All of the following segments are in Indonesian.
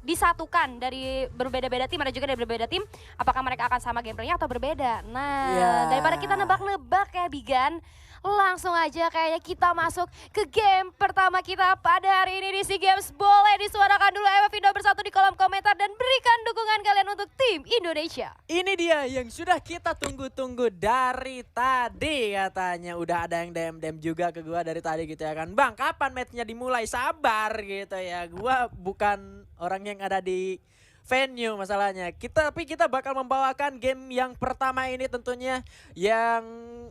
disatukan dari berbeda-beda tim, ada juga dari berbeda tim, apakah mereka akan sama gameplaynya atau berbeda. Nah, daripada kita nebak-nebak ya Bigan, langsung aja kayaknya kita masuk ke game pertama kita pada hari ini di SEA Games. Boleh disuarakan dulu FF Indo bersatu di kolom komentar dan berikan dukungan kalian untuk tim Indonesia. Ini dia yang sudah kita tunggu-tunggu dari tadi katanya. Udah ada yang DM juga ke gua dari tadi gitu ya kan. Bang, kapan matchnya dimulai? Sabar gitu ya. Gua bukan orang yang ada di venue masalahnya. Tapi kita bakal membawakan game yang pertama ini tentunya, yang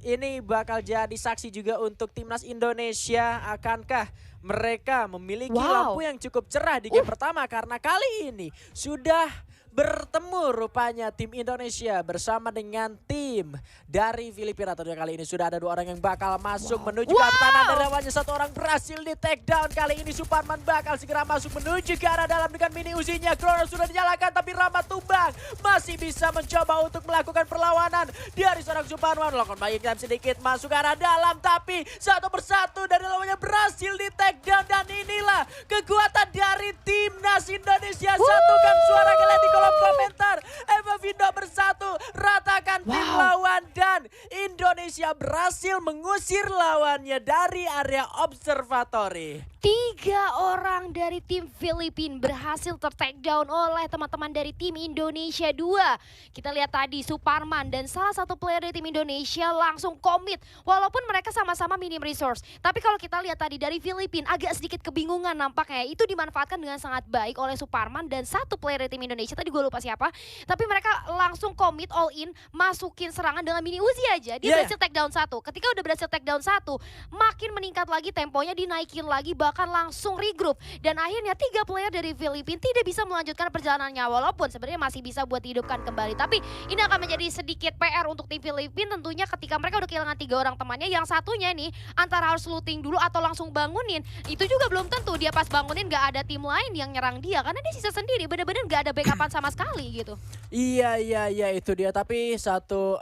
ini bakal jadi saksi juga untuk timnas Indonesia. Akankah mereka memiliki lampu yang cukup cerah di game pertama? Karena kali ini sudah bertemu rupanya tim Indonesia bersama dengan tim dari Filipina. Tentunya kali ini sudah ada 2 orang yang bakal masuk menuju ke tanah dan lawannya 1 orang berhasil di take down. Kali ini Suparman bakal segera masuk menuju ke arah dalam dengan mini uzinya. Chrono sudah dinyalakan tapi Rama tumbang. Masih bisa mencoba untuk melakukan perlawanan dari seorang Suparman. Melakukan banyak time sedikit masuk ke arah dalam tapi satu persatu dari lawannya berhasil di take down. Dan inilah kekuatan dari timnas Indonesia. Satukan suara kalian di kolom komentar. FF Indo bersatu, ratakan tim lawan dan Indonesia berhasil mengusir lawannya dari area observatory. 3 orang dari tim Filipina berhasil ter-takedown oleh teman-teman dari tim Indonesia 2. Kita lihat tadi Suparman dan salah satu player dari tim Indonesia langsung komit. Walaupun mereka sama-sama minim resource. Tapi kalau kita lihat tadi dari Filipina agak sedikit kebingungan nampaknya. Itu dimanfaatkan dengan sangat baik oleh Suparman dan satu player dari tim Indonesia. Tadi gue lupa siapa. Tapi mereka langsung komit all in, masukin serangan dengan mini Uzi aja. Dia berhasil takedown 1. Ketika udah berhasil takedown 1, makin meningkat lagi temponya, dinaikin lagi, bahkan langsung regroup. Dan akhirnya 3 player dari Filipina tidak bisa melanjutkan perjalanannya. Walaupun sebenarnya masih bisa buat dihidupkan kembali. Tapi ini akan menjadi sedikit PR untuk tim Filipina tentunya ketika mereka udah kehilangan 3 orang temannya. Yang satunya nih antara harus looting dulu atau langsung bangunin. Itu juga belum tentu dia pas bangunin gak ada tim lain yang nyerang dia. Karena dia sisa sendiri, bener-bener gak ada backupan sama sekali gitu. Iya itu dia. Tapi satu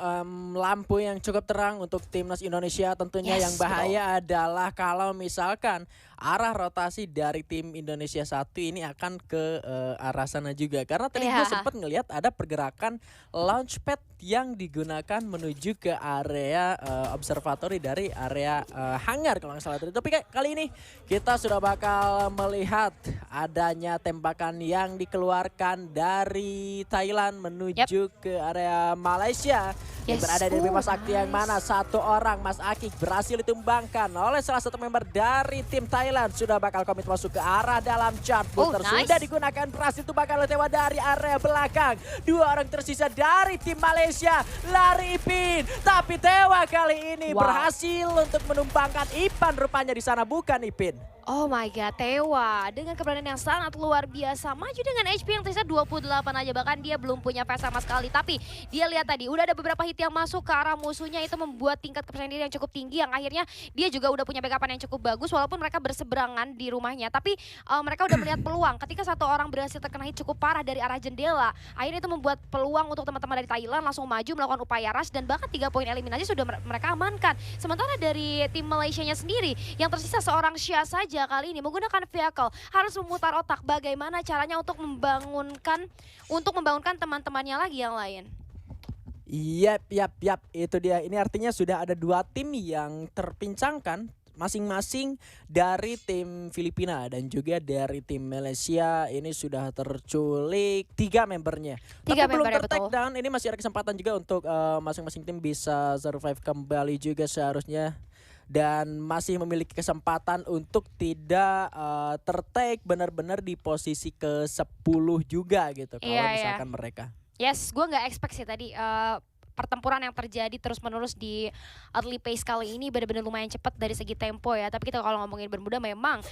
lampu yang cukup terang untuk timnas Indonesia tentunya. Yang bahaya adalah kalau misalkan arah rotasi dari tim Indonesia 1 ini akan ke arah sana juga. Karena tadi gue sempat ngelihat ada pergerakan launchpad yang digunakan menuju ke area observatory dari area hangar kalau nggak salah. Tapi kali ini kita sudah bakal melihat adanya tembakan yang dikeluarkan dari Thailand menuju ke area Malaysia. Yang berada di Bima Sakti yang mana 1 orang Mas Akik berhasil ditumbangkan oleh salah satu member dari tim Thailand. Sudah bakal komit masuk ke arah dalam chart booster. Sudah digunakan, berhasil tumbangkan oleh Tewa dari area belakang. 2 orang tersisa dari tim Malaysia. Lari Ipin. Tapi Tewa kali ini berhasil untuk menumbangkan Ipan rupanya di sana, bukan Ipin. Oh my god, Tewa dengan keberanian yang sangat luar biasa maju dengan HP yang tersisa 28 aja, bahkan dia belum punya face sama sekali. Tapi dia lihat tadi udah ada beberapa hit yang masuk ke arah musuhnya, itu membuat tingkat kepercayaan diri yang cukup tinggi, yang akhirnya dia juga udah punya backupan yang cukup bagus walaupun mereka berseberangan di rumahnya. Tapi mereka udah melihat peluang ketika 1 orang berhasil terkena hit cukup parah dari arah jendela. Akhirnya itu membuat peluang untuk teman-teman dari Thailand langsung maju melakukan upaya rush dan bahkan 3 poin eliminasi sudah mereka amankan. Sementara dari tim Malaysianya sendiri yang tersisa seorang Syah saja kali ini menggunakan vehicle, harus memutar otak bagaimana caranya untuk membangunkan teman-temannya lagi yang lain. Yap, itu dia. Ini artinya sudah ada 2 tim yang terpincangkan, masing-masing dari tim Filipina dan juga dari tim Malaysia. Ini sudah terculik 3 membernya. Tapi belum ter-take down, ini masih ada kesempatan juga untuk masing-masing tim bisa survive kembali juga seharusnya. Dan masih memiliki kesempatan untuk tidak ter-take benar-benar di posisi ke-10 juga gitu. Kalau misalkan mereka. Yes, gue gak expect sih tadi pertempuran yang terjadi terus-menerus di early pace kali ini benar-benar lumayan cepat dari segi tempo ya. Tapi kita kalau ngomongin Bermuda memang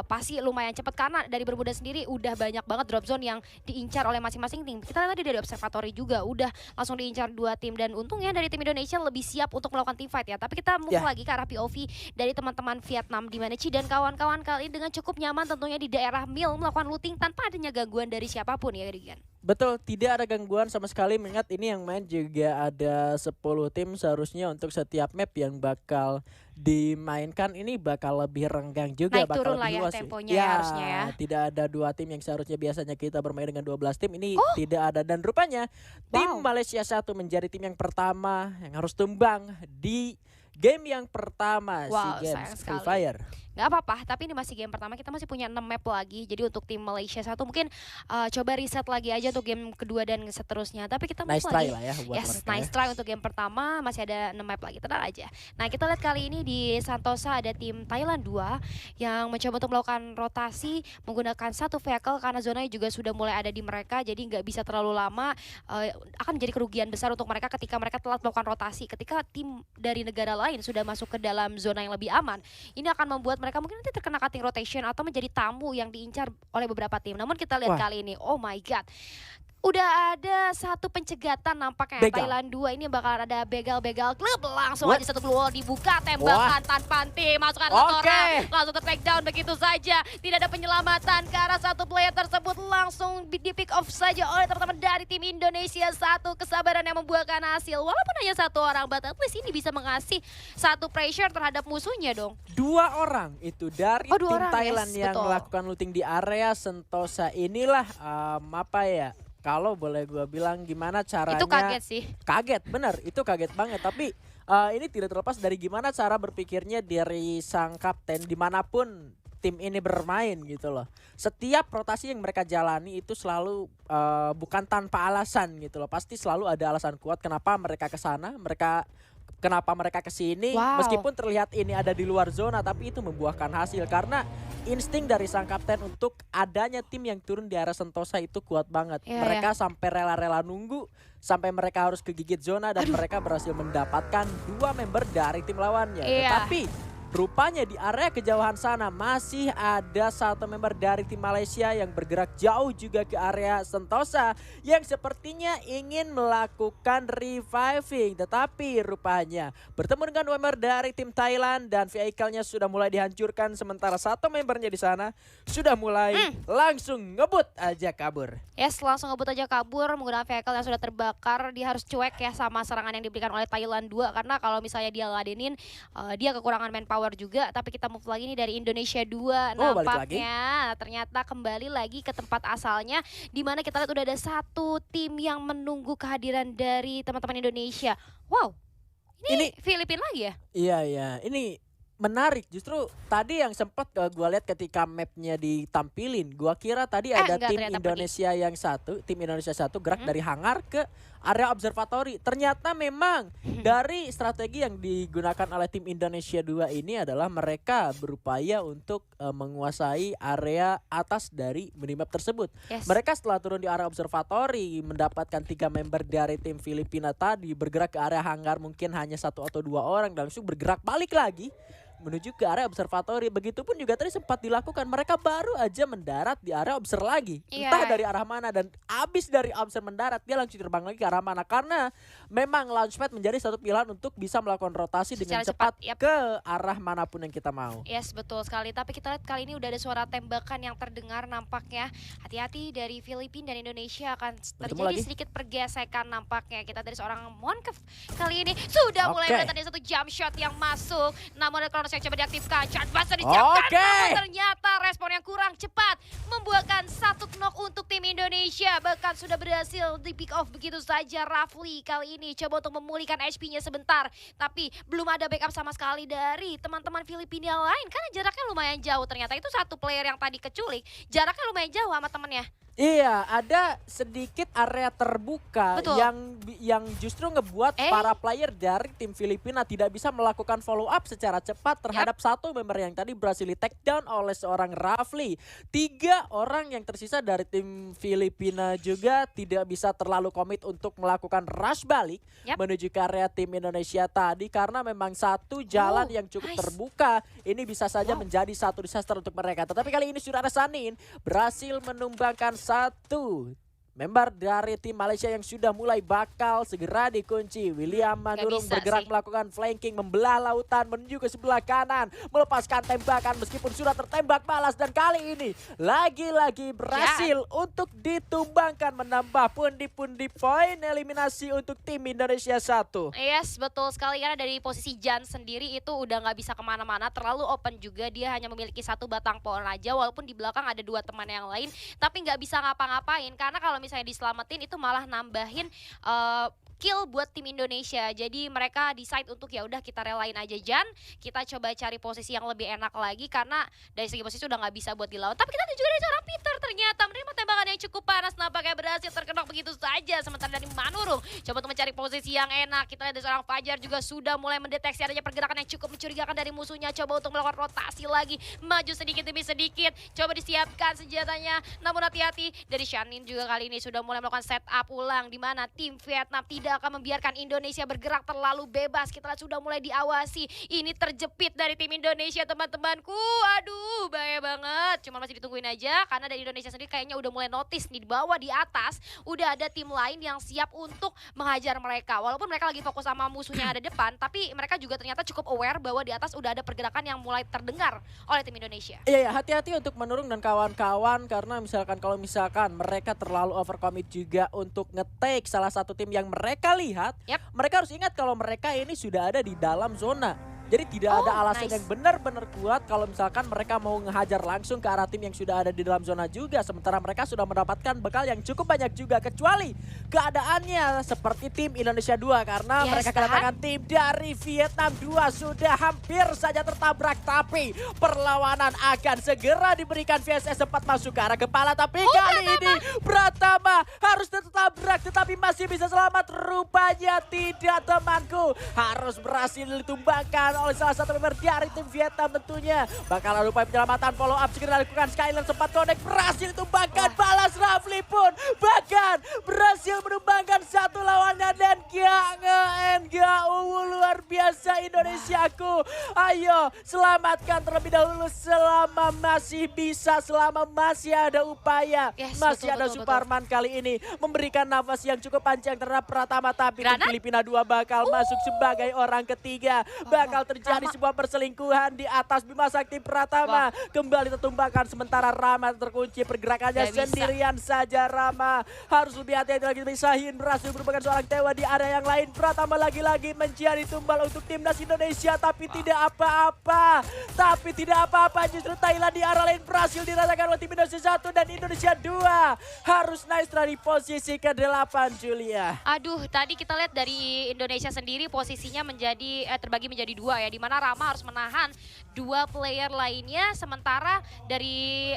pasti lumayan cepat karena dari Bermuda sendiri udah banyak banget drop zone yang diincar oleh masing-masing tim. Kita lihat tadi dari observatory juga udah langsung diincar 2 tim dan untungnya dari tim Indonesia lebih siap untuk melakukan team fight ya. Tapi kita move lagi ke arah POV dari teman-teman Vietnam di mana Ci dan kawan-kawan kali ini dengan cukup nyaman tentunya di daerah Mil melakukan looting tanpa adanya gangguan dari siapapun ya Rigan. Betul, tidak ada gangguan sama sekali mengingat ini yang main juga ada 10 tim seharusnya untuk setiap map yang bakal dimainkan ini bakal lebih renggang juga, Naik bakal turun lah lebih ya luas. temponya ya Ya, harusnya ya. tidak ada dua tim yang seharusnya biasanya kita bermain dengan 12 tim ini Oh, tidak ada dan rupanya tim wow. Malaysia 1 menjadi tim yang pertama yang harus tumbang di game yang pertama SEA Wow, Games sayang Free sekali. Fire. Nggak apa-apa, tapi ini masih game pertama, kita masih punya 6 map lagi. Jadi untuk tim Malaysia 1 mungkin coba riset lagi aja untuk game kedua dan seterusnya. Tapi kita move Nice try lagi. lah ya buat Yes, mereka nice ya. try untuk game pertama, masih ada 6 map lagi, tenang aja. Nah, kita lihat kali ini di Santosa ada tim Thailand 2 yang mencoba untuk melakukan rotasi menggunakan satu vehicle karena zonanya juga sudah mulai ada di mereka, jadi nggak bisa terlalu lama. Akan menjadi kerugian besar untuk mereka ketika mereka telat melakukan rotasi. Ketika tim dari negara lain sudah masuk ke dalam zona yang lebih aman, ini akan membuat mereka mungkin nanti terkena cutting rotation atau menjadi tamu yang diincar oleh beberapa tim. Namun kita lihat Wah. kali ini, oh my god. Udah ada satu pencegatan nampaknya. Begal. Thailand 2 ini bakal ada begal-begal klub. Langsung What? aja satu keluar dibuka, tembakan tanpa henti, masukkan satu Oke. orang, langsung ter down begitu saja. Tidak ada penyelamatan ke arah satu player tersebut, langsung di pick off saja oleh teman-teman dari tim Indonesia 1. Kesabaran yang membuahkan hasil. Walaupun hanya satu orang, but at least ini bisa mengasih satu pressure terhadap musuhnya dong. 2 orang itu dari Oh, 2 tim orang, Thailand yes, yang betul. melakukan looting di area Sentosa inilah apa ya? Kalau boleh gue bilang gimana caranya? Itu kaget sih. Kaget, bener. Itu kaget banget. Tapi ini tidak terlepas dari gimana cara berpikirnya dari sang kapten dimanapun tim ini bermain gitu loh. Setiap rotasi yang mereka jalani itu selalu bukan tanpa alasan gitu loh. Pasti selalu ada alasan kuat kenapa mereka ke sana, kenapa mereka ke sini. Wow. Meskipun terlihat ini ada di luar zona, tapi itu membuahkan hasil karena insting dari sang kapten untuk adanya tim yang turun di area Sentosa itu kuat banget. Iya, Mereka sampai rela-rela nunggu sampai mereka harus kegigit zona dan mereka berhasil mendapatkan 2 member dari tim lawannya. Iya. Tetapi rupanya di area kejauhan sana masih ada satu member dari tim Malaysia yang bergerak jauh juga ke area Sentosa yang sepertinya ingin melakukan reviving. Tetapi rupanya bertemu dengan member dari tim Thailand dan vehicle-nya sudah mulai dihancurkan sementara satu membernya di sana sudah mulai langsung ngebut aja kabur. Yes, langsung ngebut aja kabur menggunakan vehicle yang sudah terbakar. Dia harus cuek ya sama serangan yang diberikan oleh Thailand 2 karena kalau misalnya dia ladenin dia kekurangan manpower juga. Tapi kita move lagi nih dari Indonesia 2 Oh, balik nampaknya ternyata kembali lagi ke tempat asalnya, di mana kita lihat udah ada satu tim yang menunggu kehadiran dari teman-teman Indonesia. Wow, ini Filipina lagi ya? Iya, iya. Ini menarik. Justru tadi yang sempat gua lihat ketika mapnya ditampilin, gua kira tadi ada enggak, tim ternyata Indonesia yang satu, tim Indonesia 1 gerak dari hangar ke area observatory. Ternyata memang dari strategi yang digunakan oleh tim Indonesia 2 ini adalah mereka berupaya untuk menguasai area atas dari minimap tersebut. Yes. Mereka setelah turun di area observatory mendapatkan 3 member dari tim Filipina tadi bergerak ke area hangar, mungkin hanya 1 atau 2 orang dan langsung bergerak balik lagi menuju ke area observatory. Begitupun juga tadi sempat dilakukan, mereka baru aja mendarat di area obser lagi. Iya. Entah dari arah mana dan abis dari obser mendarat dia langsung terbang lagi ke arah mana karena memang launchpad menjadi satu pilihan untuk bisa melakukan rotasi dengan Secara cepat cepat, yap. ke arah manapun yang kita mau. Yes, betul sekali. Tapi kita lihat kali ini udah ada suara tembakan yang terdengar nampaknya. Hati-hati dari Filipina dan Indonesia akan terjadi lagi. sedikit pergesekan nampaknya. Kita dari seorang Monkef kali ini sudah mulai Oke. melihat ada satu jump shot yang masuk. Namun ada Kronos yang coba diaktifkan. Chartbuster disiapkan. Oke. Namun ternyata respon yang kurang cepat membuahkan satu knock untuk tim Indonesia. Bahkan sudah berhasil di pick off begitu saja. Rafli kali ini coba untuk memulihkan HP-nya sebentar. Tapi belum ada backup sama sekali dari teman-teman Filipina lain. Karena jaraknya lumayan jauh. Ternyata itu satu player yang tadi keculik. Jaraknya lumayan jauh sama temennya. Iya, ada sedikit area terbuka Betul. yang justru ngebuat para player dari tim Filipina tidak bisa melakukan follow up secara cepat terhadap satu member yang tadi berhasil di take down oleh seorang Rafli. 3 orang yang tersisa dari tim Filipina juga tidak bisa terlalu komit untuk melakukan rush balik menuju ke area tim Indonesia tadi karena memang satu jalan yang cukup terbuka ini bisa saja menjadi satu disaster untuk mereka. Tetapi kali ini sudah ada Sanin berhasil menumbangkan satu member dari tim Malaysia yang sudah mulai bakal segera dikunci. William Manurung bisa bergerak sih. melakukan flanking, membelah lautan menuju ke sebelah kanan, melepaskan tembakan meskipun sudah tertembak balas, dan kali ini lagi-lagi berhasil untuk ditumbangkan, menambah pundi-pundi poin eliminasi untuk tim Indonesia 1. Yes, betul sekali, karena dari posisi Jan sendiri itu udah nggak bisa kemana-mana, terlalu open juga, dia hanya memiliki satu batang pohon aja walaupun di belakang ada dua teman yang lain, tapi nggak bisa ngapa-ngapain karena kalau misalnya diselamatin itu malah nambahin kill buat tim Indonesia. Jadi mereka decide untuk ya udah kita relain aja Jan, kita coba cari posisi yang lebih enak lagi karena dari segi posisi udah nggak bisa buat dilawan. Tapi kita juga dari seorang Peter ternyata menerima tembakan yang cukup panas, nampaknya berhasil terkena begitu saja. Sementara dari Manurung coba untuk mencari posisi yang enak. Kita lihat dari seorang Fajar juga sudah mulai mendeteksi adanya pergerakan yang cukup mencurigakan dari musuhnya. Coba untuk melakukan rotasi lagi, maju sedikit demi sedikit, coba disiapkan senjatanya. Namun hati-hati dari Shanin juga kali ini sudah mulai melakukan setup ulang, di mana tim Vietnam tidak akan membiarkan Indonesia bergerak terlalu bebas. Kita lihat sudah mulai diawasi. Ini terjepit dari tim Indonesia, teman-temanku. Aduh, bahaya banget. Cuma masih ditungguin aja karena dari Indonesia sendiri kayaknya udah mulai notice nih, di bawah di atas udah ada tim lain yang siap untuk menghajar mereka. Walaupun mereka lagi fokus sama musuhnya yang ada depan, tapi mereka juga ternyata cukup aware bahwa di atas udah ada pergerakan yang mulai terdengar oleh tim Indonesia. Iya, hati-hati untuk Manurung dan kawan-kawan karena kalau misalkan mereka terlalu overcommit juga untuk nge-take salah satu tim yang mereka lihat, mereka harus ingat kalau mereka ini sudah ada di dalam zona. Jadi tidak ada alasan yang benar-benar kuat kalau misalkan mereka mau ngehajar langsung ke arah tim yang sudah ada di dalam zona juga. Sementara mereka sudah mendapatkan bekal yang cukup banyak juga, kecuali keadaannya seperti tim Indonesia 2 karena mereka kedatangan tim dari Vietnam 2 sudah hampir saja tertabrak. Tapi perlawanan akan segera diberikan. VSS sempat masuk ke arah kepala, tapi kali ini Pratama harus tertabrak tetapi masih bisa selamat. Rupanya tidak, temanku, harus berhasil ditumbangkan oleh salah satu member dari tim Vietnam tentunya. Bakal ada upaya penyelamatan, follow up segera dilakukan. Skyler sempat connect, berhasil ditumbangkan. Balas Rafli pun bahkan berhasil menumbangkan satu lawannya dan gak nge-end, gak luar biasa Indonesiaku. Ayo selamatkan terlebih dahulu selama masih bisa, selama masih ada upaya. Masih ada Suparman kali ini memberikan nafas yang cukup panjang terhadap Pratama, tapi tim Filipina 2 bakal masuk sebagai orang ketiga. Bakal terjadi sebuah perselingkuhan di atas Bima Sakti Pratama. Kembali tertumbangkan sementara Rama terkunci pergerakannya sendirian saja. Rama harus lebih hati-hati lagi. Sahin berhasil merupakan seorang tewa di area yang lain. Pratama lagi-lagi menjadi tumbal untuk timnas Indonesia, tapi tidak apa-apa. Justru Thailand di arah lain berhasil dirasakan oleh tim Indonesia 1 dan Indonesia 2 harus nice dari posisi ke-8, Julia. Aduh, tadi kita lihat dari Indonesia sendiri posisinya terbagi menjadi dua ya, di mana Rama harus menahan dua player lainnya, sementara dari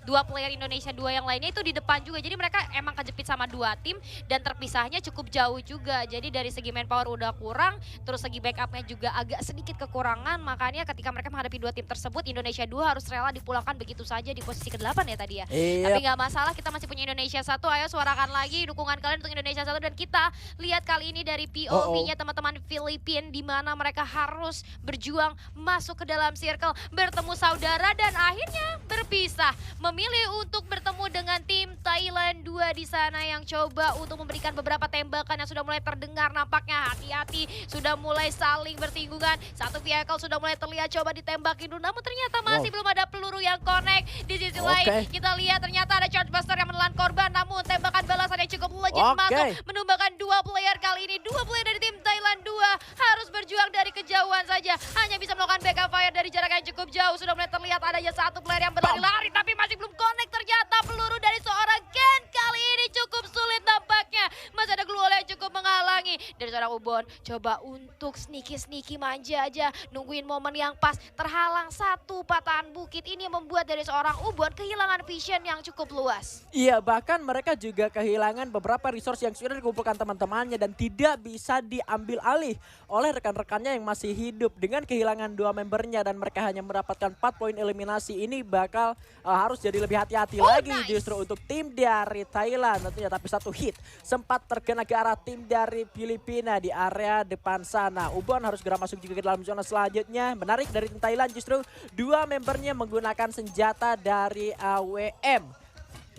dua player Indonesia 2 yang lainnya itu di depan juga. Jadi mereka emang kejepit sama dua tim dan terpisahnya cukup jauh juga. Jadi dari segi manpower udah kurang, terus segi backupnya juga agak sedikit kekurangan. Makanya ketika mereka menghadapi dua tim tersebut, Indonesia 2 harus rela dipulangkan begitu saja di posisi ke-8 ya tadi ya. Tapi nggak masalah, kita masih punya Indonesia 1. Ayo suarakan lagi dukungan kalian untuk Indonesia 1. Dan kita lihat kali ini dari POV-nya teman-teman Filipina, di mana mereka harus berjuang masuk ke dalam circle, bertemu saudara dan akhirnya berpisah. Memilih untuk bertemu dengan tim Thailand 2 di sana yang coba untuk memberikan beberapa tembakan yang sudah mulai terdengar. Nampaknya hati-hati, sudah mulai saling bersinggungan. Satu vehicle sudah mulai terlihat coba ditembakin dulu, namun ternyata masih belum ada peluru yang connect. Di sisi lain kita lihat ternyata ada charge buster yang menelan korban, namun tembakan balasan yang cukup legit masuk menumbangkan dua player. Kali ini dua player dari tim Thailand 2 harus berjuang dari kejauhan saja, hanya bisa melakukan backup fire dari jarak yang cukup jauh. Sudah mulai terlihat adanya satu player yang berlari-lari tapi masih belum connect. Ternyata peluru dari seorang Ken kali ini cukup sulit nampaknya. Masih ada glue yang cukup menghalangi. Dari seorang Ubon coba untuk sneaky manja aja, nungguin momen yang pas. Terhalang satu patahan bukit, ini membuat dari seorang Ubon kehilangan vision yang cukup luas. Iya, bahkan mereka juga kehilangan beberapa resource yang sudah dikumpulkan teman-temannya dan tidak bisa diambil alih oleh rekan-rekannya yang masih hidup. Dengan kehilangan dua membernya dan mereka hanya mendapatkan 4 poin eliminasi, ini bakal harus jadi lebih hati-hati lagi justru untuk tim dari Thailand tentunya. Tapi satu hit sempat terkena ke arah tim dari Filipina di area depan sana. Ubon harus segera masuk juga ke dalam zona selanjutnya. Menarik dari tim Thailand, justru dua membernya menggunakan senjata dari AWM.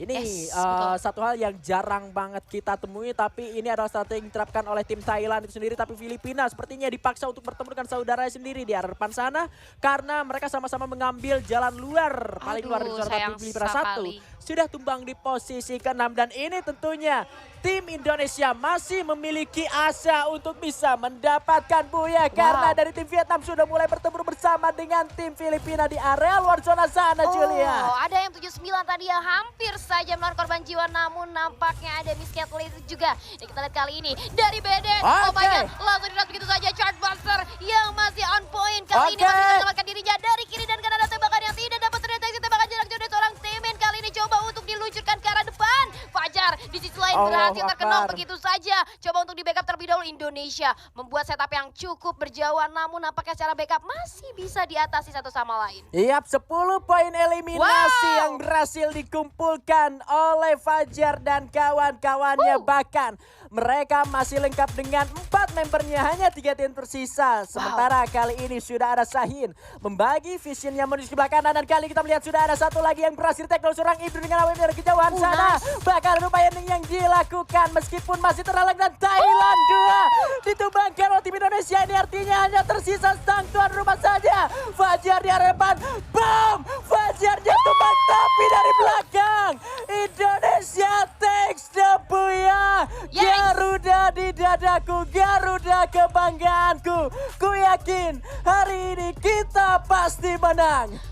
Ini Yes, betul. satu hal yang jarang banget kita temui, tapi ini adalah strategi yang diterapkan oleh tim Thailand itu sendiri. Tapi Filipina sepertinya dipaksa untuk bertemu dengan saudaranya sendiri di arah depan sana, karena mereka sama-sama mengambil jalan luar. Paling luar di Aduh, zona sayang tim Filipina 1 sekali. sudah tumbang di posisi ke-6, dan ini tentunya tim Indonesia masih memiliki asa untuk bisa mendapatkan buya, karena dari tim Vietnam sudah mulai bertemu bersama dengan tim Filipina di area luar zona sana, Julia. Oh, ada yang 79 tadi yang hampir saja menelan korban jiwa, namun nampaknya ada miscat juga. Dan kita lihat kali ini dari BD. Oh my god, langsung diras begitu saja Chartbuster yang masih on point. Kali ini masih bisa menyelamatkan dirinya dari kiri dan kanan, ada tembakan yang tidak dapat terdeteksi, tembakan jarak jauh dari seorang teammate. Kali ini coba untuk diluncurkan ke arah depan. Fajar di sisi lain berhasil terkenal begitu saja. Coba untuk di backup terlebih dahulu. Indonesia membuat setup yang cukup berjauhan, namun nampaknya secara backup masih bisa diatasi satu sama lain. Yap, 10 poin eliminasi yang berhasil dikumpulkan oleh Fajar dan kawan-kawannya. Bahkan mereka masih lengkap dengan 4 membernya, hanya 3 tim tersisa. Sementara kali ini sudah ada Sahin membagi visionnya menuju ke belakang kanan, dan kali kita melihat sudah ada satu lagi yang berhasil tackle seorang Ibnu dengan awal dari kejauhan sana. Bahkan upaya yang dilakukan meskipun masih terhalang, dan Thailand 2 ditumbangkan oleh tim Indonesia. Ini artinya hanya tersisa sang tuan rumah saja. Fajar di hadapan, bam! Fajarnya tumbang tapi dari belakang. Indonesia takes the buya. Garuda di dadaku, Garuda kebanggaanku. Ku yakin hari ini kita pasti menang.